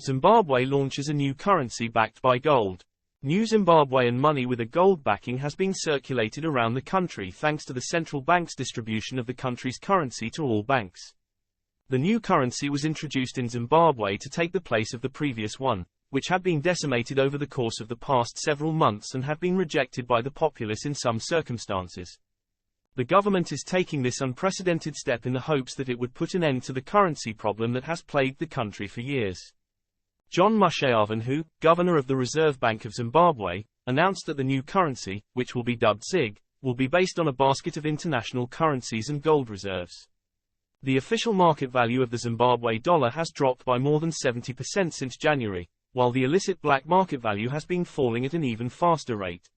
Zimbabwe launches a new currency backed by gold. New Zimbabwean money with a gold backing has been circulated around the country thanks to the central bank's distribution of the country's currency to all banks. The new currency was introduced in Zimbabwe to take the place of the previous one, which had been decimated over the course of the past several months and had been rejected by the populace in some circumstances. The government is taking this unprecedented step in the hopes that it would put an end to the currency problem that has plagued the country for years. John Musheavanhu, governor of the Reserve Bank of Zimbabwe, announced that the new currency, which will be dubbed ZiG, will be based on a basket of international currencies and gold reserves. The official market value of the Zimbabwe dollar has dropped by more than 70% since January, while the illicit black market value has been falling at an even faster rate.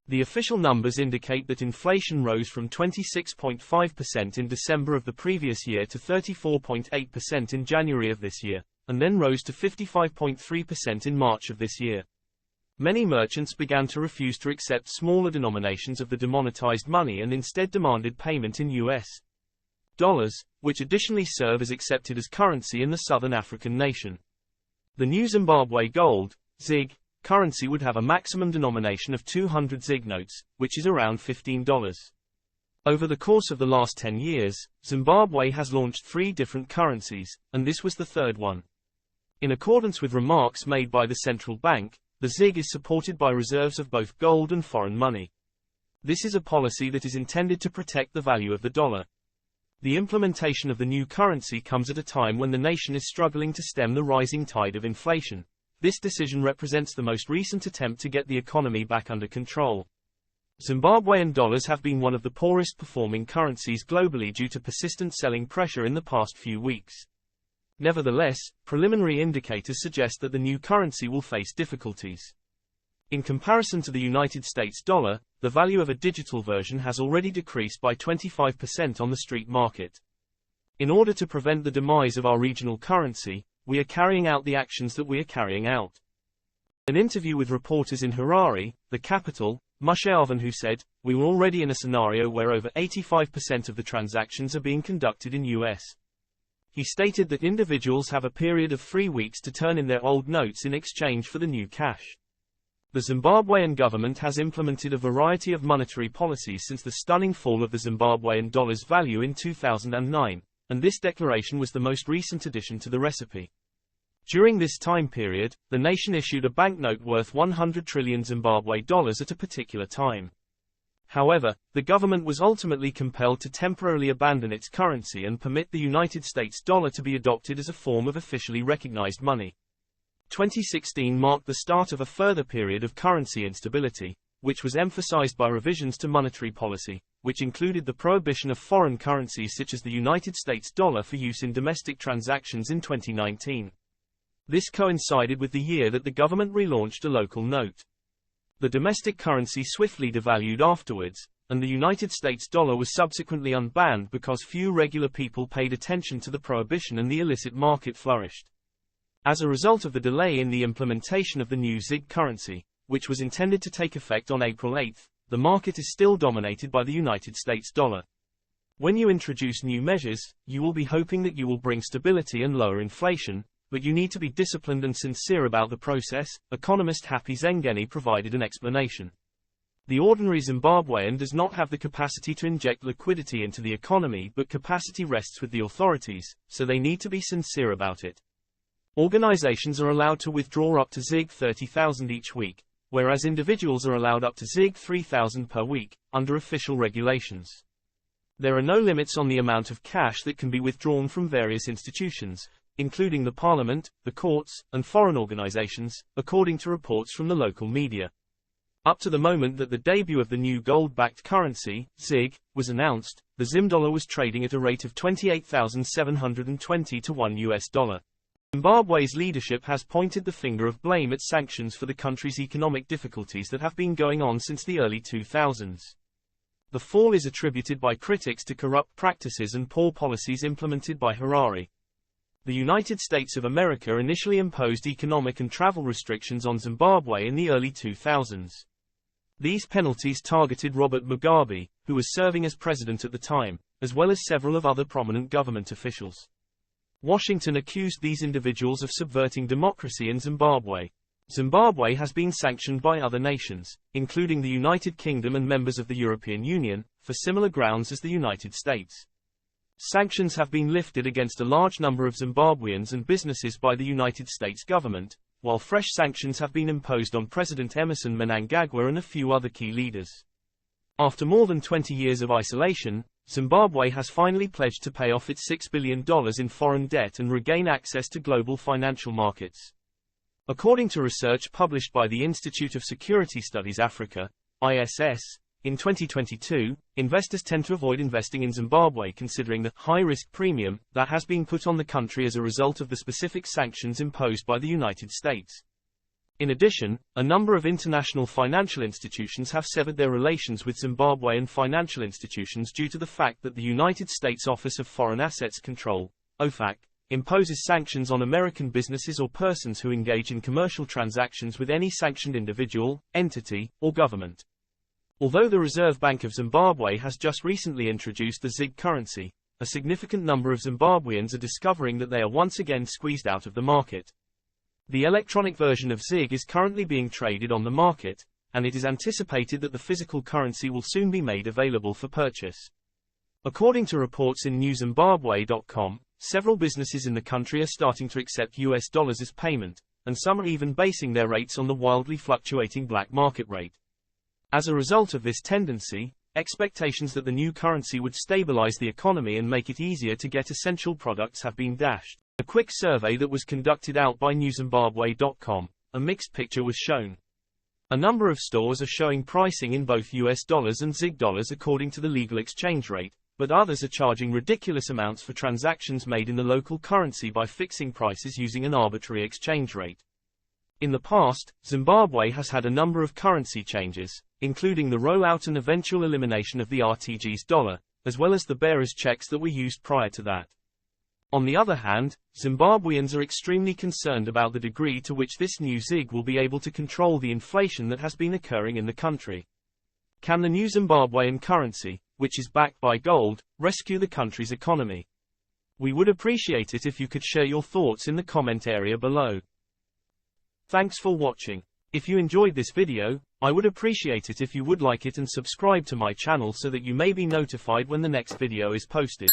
The official numbers indicate that inflation rose from 26.5% in December of the previous year to 34.8% in January of this year, and then rose to 55.3% in March of this year. Many merchants began to refuse to accept smaller denominations of the demonetized money and instead demanded payment in US dollars, which additionally serve as accepted as currency in the southern African nation. The new Zimbabwe gold, ZiG, currency would have a maximum denomination of 200 ZiG notes, which is around $15. Over the course of the last 10 years, Zimbabwe has launched 3 different currencies, and this was the third one. In accordance with remarks made by the central bank, the ZiG is supported by reserves of both gold and foreign money. This is a policy that is intended to protect the value of the dollar. The implementation of the new currency comes at a time when the nation is struggling to stem the rising tide of inflation. This decision represents the most recent attempt to get the economy back under control. Zimbabwean dollars have been one of the poorest performing currencies globally due to persistent selling pressure in the past few weeks. Nevertheless, preliminary indicators suggest that the new currency will face difficulties. In comparison to the United States dollar, the value of a digital version has already decreased by 25% on the street market. In order to prevent the demise of our regional currency, we are carrying out the actions that we are carrying out. In an interview with reporters in Harare, the capital, Musheavanhu said, "We were already in a scenario where over 85% of the transactions are being conducted in US." He stated that individuals have a period of 3 weeks to turn in their old notes in exchange for the new cash. The Zimbabwean government has implemented a variety of monetary policies since the stunning fall of the Zimbabwean dollar's value in 2009, and this declaration was the most recent addition to the recipe. During this time period, the nation issued a banknote worth 100 trillion Zimbabwe dollars at a particular time. However, the government was ultimately compelled to temporarily abandon its currency and permit the United States dollar to be adopted as a form of officially recognized money. 2016 marked the start of a further period of currency instability, which was emphasized by revisions to monetary policy, which included the prohibition of foreign currencies such as the United States dollar for use in domestic transactions in 2019. This coincided with the year that the government relaunched a local note. The domestic currency swiftly devalued afterwards, and the United States dollar was subsequently unbanned because few regular people paid attention to the prohibition and the illicit market flourished. As a result of the delay in the implementation of the new ZiG currency, which was intended to take effect on April 8, the market is still dominated by the United States dollar. When you introduce new measures, you will be hoping that you will bring stability and lower inflation, but you need to be disciplined and sincere about the process, economist Happy Zengeni provided an explanation. The ordinary Zimbabwean does not have the capacity to inject liquidity into the economy, but capacity rests with the authorities, so they need to be sincere about it. Organizations are allowed to withdraw up to ZiG 30,000 each week, whereas individuals are allowed up to ZiG 3,000 per week, under official regulations. There are no limits on the amount of cash that can be withdrawn from various institutions, including the parliament, the courts, and foreign organizations, according to reports from the local media. Up to the moment that the debut of the new gold-backed currency, ZiG, was announced, the Zim dollar was trading at a rate of 28,720 to $1. Zimbabwe's leadership has pointed the finger of blame at sanctions for the country's economic difficulties that have been going on since the early 2000s. The fall is attributed by critics to corrupt practices and poor policies implemented by Harare. The United States of America initially imposed economic and travel restrictions on Zimbabwe in the early 2000s. These penalties targeted Robert Mugabe, who was serving as president at the time, as well as several of other prominent government officials. Washington accused these individuals of subverting democracy in Zimbabwe. Zimbabwe has been sanctioned by other nations, including the United Kingdom and members of the European Union, for similar grounds as the United States. Sanctions have been lifted against a large number of Zimbabweans and businesses by the United States government, while fresh sanctions have been imposed on President Emmerson Mnangagwa and a few other key leaders. After more than 20 years of isolation, Zimbabwe has finally pledged to pay off its $6 billion in foreign debt and regain access to global financial markets. According to research published by the Institute of Security Studies Africa, ISS, in 2022, investors tend to avoid investing in Zimbabwe considering the high-risk premium that has been put on the country as a result of the specific sanctions imposed by the United States. In addition, a number of international financial institutions have severed their relations with Zimbabwean financial institutions due to the fact that the United States Office of Foreign Assets Control, OFAC, imposes sanctions on American businesses or persons who engage in commercial transactions with any sanctioned individual, entity, or government. Although the Reserve Bank of Zimbabwe has just recently introduced the ZiG currency, a significant number of Zimbabweans are discovering that they are once again squeezed out of the market. The electronic version of ZiG is currently being traded on the market, and it is anticipated that the physical currency will soon be made available for purchase. According to reports in newzimbabwe.com, several businesses in the country are starting to accept US dollars as payment, and some are even basing their rates on the wildly fluctuating black market rate. As a result of this tendency, expectations that the new currency would stabilize the economy and make it easier to get essential products have been dashed. A quick survey that was conducted out by newzimbabwe.com, a mixed picture was shown. A number of stores are showing pricing in both US dollars and ZiG dollars according to the legal exchange rate, but others are charging ridiculous amounts for transactions made in the local currency by fixing prices using an arbitrary exchange rate. In the past, Zimbabwe has had a number of currency changes, including the rollout and eventual elimination of the RTG's dollar, as well as the bearer's checks that were used prior to that. On the other hand, Zimbabweans are extremely concerned about the degree to which this new ZiG will be able to control the inflation that has been occurring in the country. Can the new Zimbabwean currency, which is backed by gold, rescue the country's economy? We would appreciate it if you could share your thoughts in the comment area below. Thanks for watching. If you enjoyed this video, I would appreciate it if you would like it and subscribe to my channel so that you may be notified when the next video is posted.